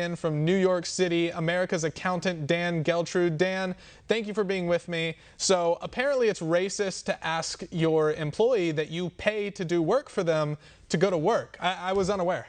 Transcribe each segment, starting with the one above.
In from New York City, America's accountant Dan Geltrude. Dan, thank you for being with me. So apparently it's racist to ask your employee that you pay to do work for them to go to work. I was unaware.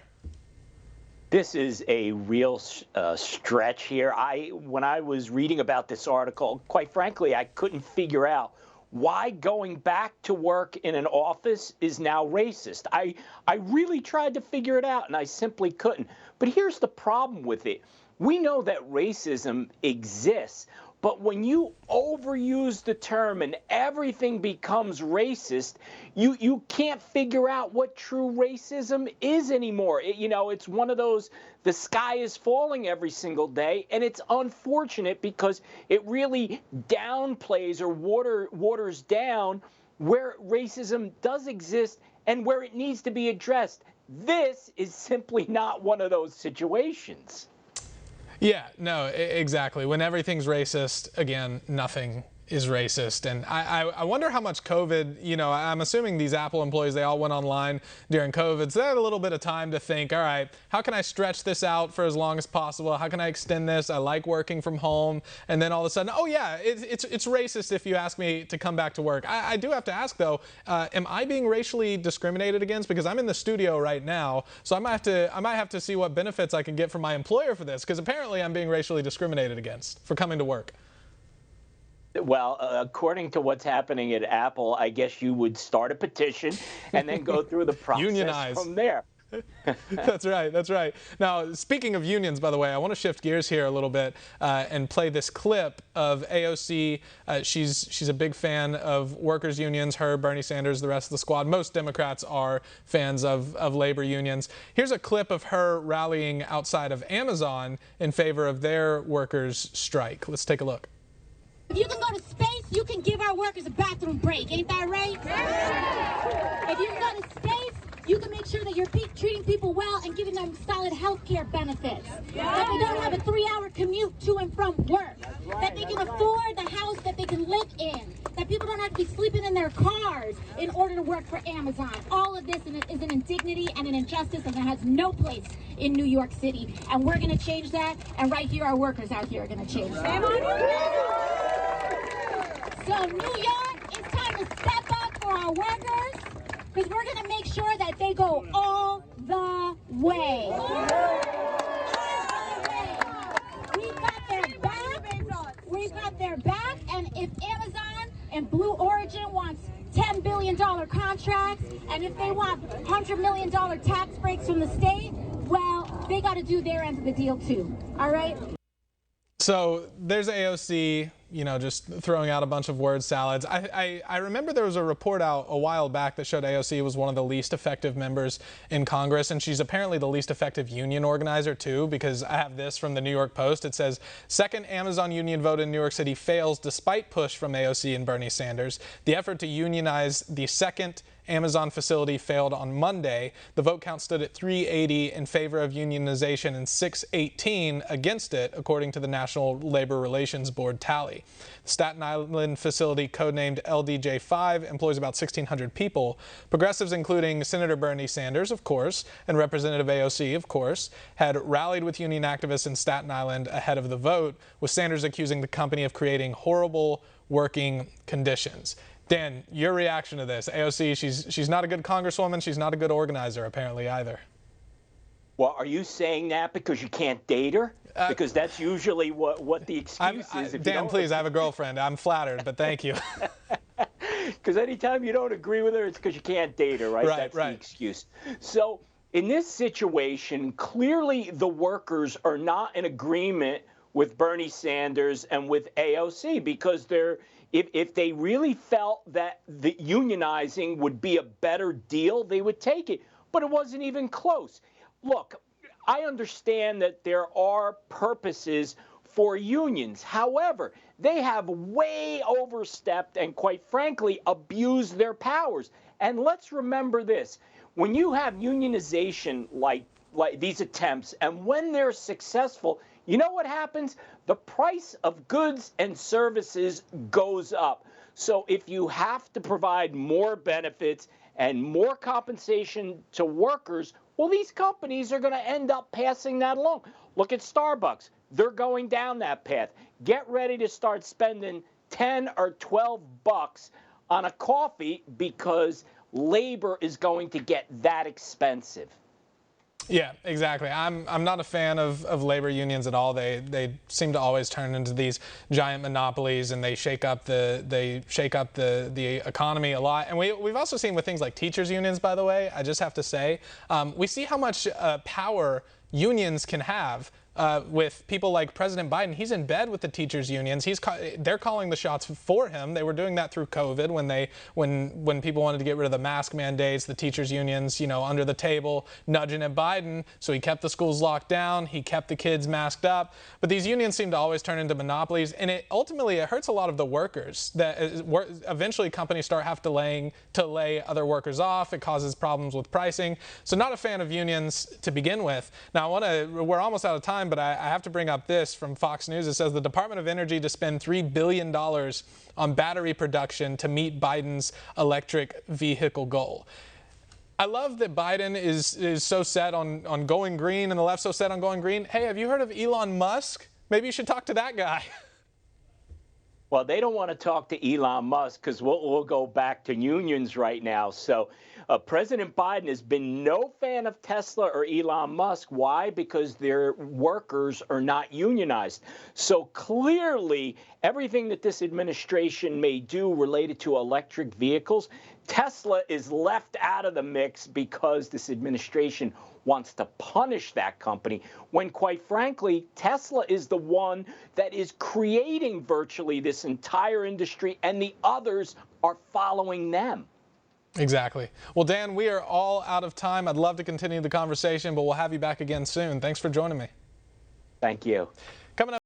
This is a real stretch here. When I was reading about this article, quite frankly, I couldn't figure out why going back to work in an office is now racist. I really tried to figure it out, and I simply couldn't. But here's the problem with it. We know that racism exists, but when you overuse the term and everything becomes racist, you can't figure out what true racism is anymore. It's one of those, the sky is falling every single day, and it's unfortunate because it really downplays or waters down where racism does exist and where it needs to be addressed. This is simply not one of those situations. Yeah, no, exactly. When everything's racist, again, nothing is racist. And I wonder how much COVID, I'm assuming these Apple employees, they all went online during COVID. So they had a little bit of time to think, all right, how can I stretch this out for as long as possible? How can I extend this? I like working from home. And then all of a sudden, oh yeah, it's racist if you ask me to come back to work. I do have to ask though, am I being racially discriminated against? Because I'm in the studio right now, so I might have to see what benefits I can get from my employer for this, because apparently I'm being racially discriminated against for coming to work. Well, according to what's happening at Apple, I guess you would start a petition and then go through the process Unionize. From there. That's right. That's right. Now, speaking of unions, by the way, I want to shift gears here a little bit and play this clip of AOC. She's a big fan of workers' unions. Her, Bernie Sanders, the rest of the squad. Most Democrats are fans of labor unions. Here's a clip of her rallying outside of Amazon in favor of their workers' strike. Let's take a look. If you can go to space, you can give our workers a bathroom break. Ain't that right? If you can go to space, you can make sure that you're treating people well and giving them solid health care benefits. That they don't have a 3-hour commute to and from work. That they can afford the house that they can live in. That people don't have to be sleeping in their cars in order to work for Amazon. All of this is an indignity and an injustice, and it has no place in New York City. And we're going to change that, and right here, our workers out here are going to change that. So New York, it's time to step up for our workers, because we're going to make sure that they go all the way. We've got their back. We've got their back. And if Amazon and Blue Origin wants $10 billion contracts, and if they want $100 million tax breaks from the state, well, they got to do their end of the deal too. All right? So there's AOC, just throwing out a bunch of word salads. I remember there was a report out a while back that showed AOC was one of the least effective members in Congress, and she's apparently the least effective union organizer too, because I have this from the New York Post. It says, second Amazon union vote in New York City fails despite push from AOC and Bernie Sanders. The effort to unionize the second Amazon facility failed on Monday. The vote count stood at 380 in favor of unionization and 618 against it, according to the National Labor Relations Board tally. The Staten Island facility, codenamed LDJ5, employs about 1,600 people. Progressives, including Senator Bernie Sanders, of course, and Representative AOC, of course, had rallied with union activists in Staten Island ahead of the vote, with Sanders accusing the company of creating horrible working conditions. Dan, your reaction to this? AOC, she's not a good congresswoman. She's not a good organizer, apparently, either. Well, are you saying that because you can't date her? Because that's usually what the excuse is. Dan, please, I have a girlfriend. I'm flattered, but thank you. Because anytime you don't agree with her, it's because you can't date her, right? That's the excuse. So in this situation, clearly the workers are not in agreement with Bernie Sanders and with AOC, because if they really felt that the unionizing would be a better deal, they would take it. But it wasn't even close. Look, I understand that there are purposes for unions. However, they have way overstepped and, quite frankly, abused their powers. And let's remember this. When you have unionization like these attempts, and when they're successful, you know what happens? The price of goods and services goes up. So if you have to provide more benefits and more compensation to workers, well, these companies are going to end up passing that along. Look at Starbucks. They're going down that path. Get ready to start spending 10 or 12 bucks on a coffee because labor is going to get that expensive. Yeah, exactly. I'm not a fan of labor unions at all. They seem to always turn into these giant monopolies, and they shake up the economy a lot. And we've also seen with things like teachers unions, by the way, I just have to say, we see how much power unions can have. With people like President Biden, he's in bed with the teachers unions. They're calling the shots for him. They were doing that through COVID when people wanted to get rid of the mask mandates. The teachers unions, under the table nudging at Biden, so he kept the schools locked down. He kept the kids masked up. But these unions seem to always turn into monopolies, and ultimately it hurts a lot of the workers. That eventually companies start have to lay other workers off. It causes problems with pricing. So not a fan of unions to begin with. Now we're almost out of time, but I have to bring up this from Fox News. It says the Department of Energy to spend $3 billion on battery production to meet Biden's electric vehicle goal. I love that Biden is so set on going green and the left so set on going green. Hey, have you heard of Elon Musk? Maybe you should talk to that guy. Well, they don't want to talk to Elon Musk because we'll go back to unions right now. So President Biden has been no fan of Tesla or Elon Musk. Why? Because their workers are not unionized. So clearly, everything that this administration may do related to electric vehicles, Tesla is left out of the mix because this administration wants to punish that company, when quite frankly, Tesla is the one that is creating virtually this entire industry, and the others are following them. Exactly. Well, Dan, we are all out of time. I'd love to continue the conversation, but we'll have you back again soon. Thanks for joining me. Thank you. Coming up.